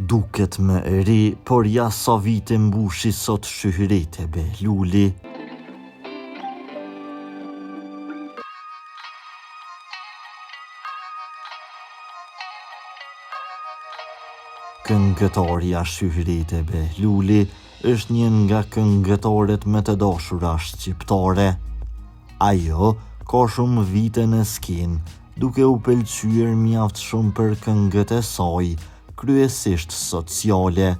Duket më e ri, por ja sa vite mbushi sot shyhret e Behluli. Këngëtarja Shyhret e Behluli është një nga këngëtarët më të dashura shqiptare. Ajo ka shumë vite në skenë, duke u pëlqyer mjaft shumë për këngët e saj, kryesisht sociale.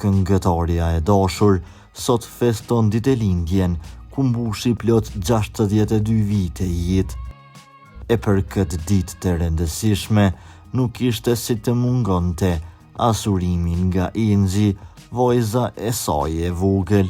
Këngëtarja e dashur sot feston ditëlindjen, ku mbushi plot 62 vite jetë. E për këtë ditë të rëndësishme nuk ishte si të mungonte as urimin nga Enxhi, vajza e saj e vogël.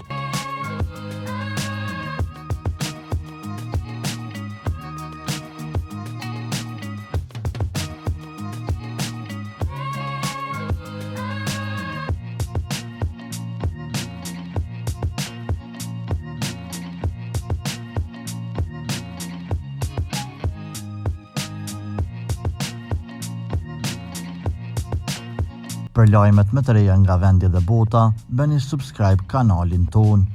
Për lajmet më të reja nga vendi dhe bota, bëni subscribe kanalin ton.